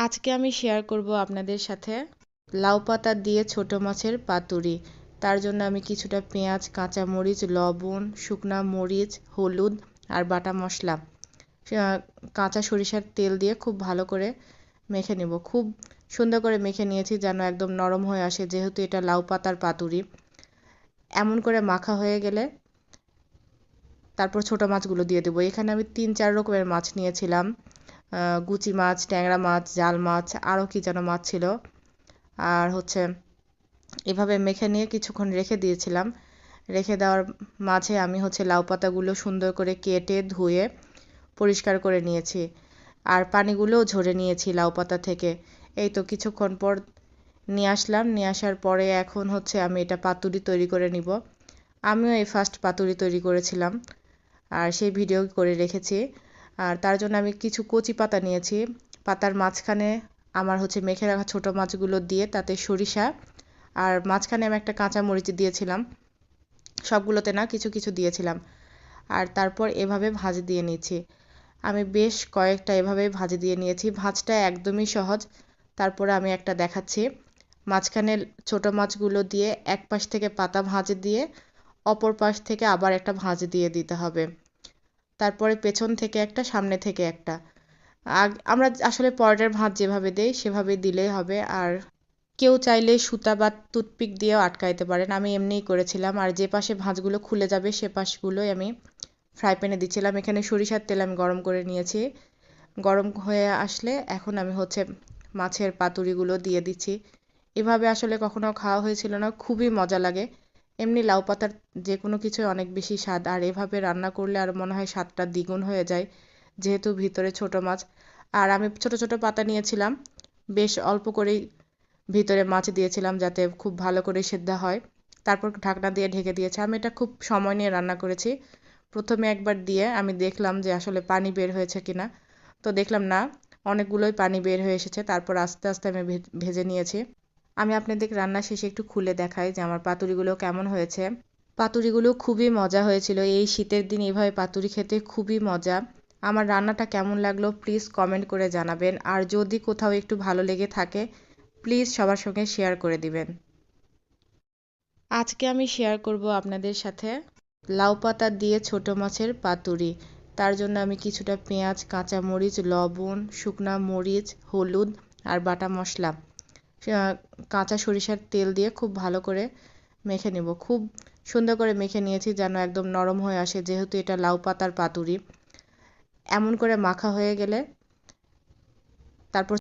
আজকে আমি শেয়ার করব আপনাদের সাথে লাউ পাতা দিয়ে ছোট মাছের পাতুরি। তার জন্য আমি কিছুটা পেঁয়াজ, কাঁচা মরিচ, লবণ, শুকনা মরিচ, হলুদ আর বাটা মশলা, কাঁচা সরিষার তেল দিয়ে খুব ভালো করে মেখে নেব। খুব সুন্দর করে মেখে নিয়েছি যেন একদম নরম হয়ে আসে, যেহেতু এটা লাউ পাতার পাতুরি। এমন করে মাখা হয়ে গেলে তারপর ছোট মাছগুলো দিয়ে দেবো। এখানে আমি 3-4 রকমের মাছ নিয়েছিলাম। গুচি মাছ, ট্যাংরা মাছ, জাল মাছ, আরও কি যেন মাছ ছিল। আর এভাবে মেখে নিয়ে কিছুক্ষণ রেখে দিয়েছিলাম। রেখে দেওয়ার মাঝে আমি লাউ পাতাগুলো সুন্দর করে কেটে ধুয়ে পরিষ্কার করে নিয়েছি। আর পানিগুলোও ঝরে নিয়েছি লাউ পাতা থেকে। এই তো কিছুক্ষণ পর নিয়ে আসলাম। নিয়ে আসার পরে এখন আমি এটা পাতুরি তৈরি করে নিব। আমিও এই ফার্স্ট পাতুরি তৈরি করেছিলাম, আর সেই ভিডিও করে রেখেছি। আর তার জন্য আমি কিছু কচি পাতা নিয়েছি। পাতার মাঝখানে আমার মেখে রাখা ছোট মাছগুলো দিয়ে তাতে সরিষা আর মাঝখানে আমি একটা কাঁচা মরিচ দিয়েছিলাম। সবগুলোতে না, কিছু কিছু দিয়েছিলাম। আর তারপর এভাবে ভাজি দিয়ে নিয়েছি। আমি বেশ কয়েকটা এভাবে ভাজি দিয়ে নিয়েছি। ভাজটা একদমই সহজ। তারপরে আমি একটা দেখাচ্ছি। মাঝখানে ছোট মাছগুলো দিয়ে এক পাশ থেকে পাতা ভাজি দিয়ে অপর পাশ থেকে আবার একটা ভাজি দিয়ে দিতে হবে। তারপরে পেছন থেকে একটা, সামনে থেকে একটা। আমরা আসলে পরোটার ভাঁজ যেভাবে দেই সেভাবে দিলেই হবে। আর কেউ চাইলে সুতা বা টুথপিক দিয়েও আটকাইতে পারেন। আমি এমনিই করেছিলাম। আর যে পাশে ভাঁজগুলো খুলে যাবে সে পাশগুলোই আমি ফ্রাই প্যানে দিচ্ছিলাম। এখানে সরিষার তেল আমি গরম করে নিয়েছি। গরম হয়ে আসলে এখন আমি মাছের পাতুরিগুলো দিয়ে দিচ্ছি। এভাবে আসলে কখনো খাওয়া হয়েছিল না, খুবই মজা লাগে। এমনি লাউ পাতার যে কোনো কিছুই অনেক বেশি স্বাদ, আর এভাবে রান্না করলে আর মনে হয় স্বাদটা দ্বিগুণ হয়ে যায়, যেহেতু ভিতরে ছোট মাছ। আর আমি ছোট ছোট পাতা নিয়েছিলাম, বেশ অল্প করেই ভিতরে মাছ দিয়েছিলাম যাতে খুব ভালো করে সেদ্ধ হয়। তারপর ঢাকনা দিয়ে ঢেকে দিয়েছি। আমি এটা খুব সময় নিয়ে রান্না করেছি। প্রথমে একবার দিয়ে আমি দেখলাম যে আসলে পানি বের হয়েছে কিনা। তো দেখলাম না, অনেকগুলোই পানি বের হয়ে এসেছে। তারপর আস্তে আস্তে আমি ভেজে নিয়েছি। আমি আপনাদের রান্না শেষে একটু খুলে দেখাই যে আমার পাতুরিগুলো কেমন হয়েছে। পাতুরিগুলো খুবই মজা হয়েছিল। এই শীতের দিন এভাবে পাতুরি খেতে খুবই মজা। আমার রান্নাটা কেমন লাগলো প্লিজ কমেন্ট করে জানাবেন। আর যদি কোথাও একটু ভালো লেগে থাকে প্লিজ সবার সঙ্গে শেয়ার করে দিবেন। আজকে আমি শেয়ার করব আপনাদের সাথে লাউ পাতা দিয়ে ছোট মাছের পাতুরি। তার জন্য আমি কিছুটা পেঁয়াজ, কাঁচা মরিচ, লবণ, শুকনা মরিচ, হলুদ আর বাটা মশলা, কাঁচা সরিষার তেল দিয়ে খুব ভালো করে মেখে নেব। খুব সুন্দর করে মেখে নিয়েছি যেন একদম নরম হয়ে আসে, যেহেতু এটা লাউ পাতার পাতুরি। এমন করে মাখা হয়ে গেলে তারপর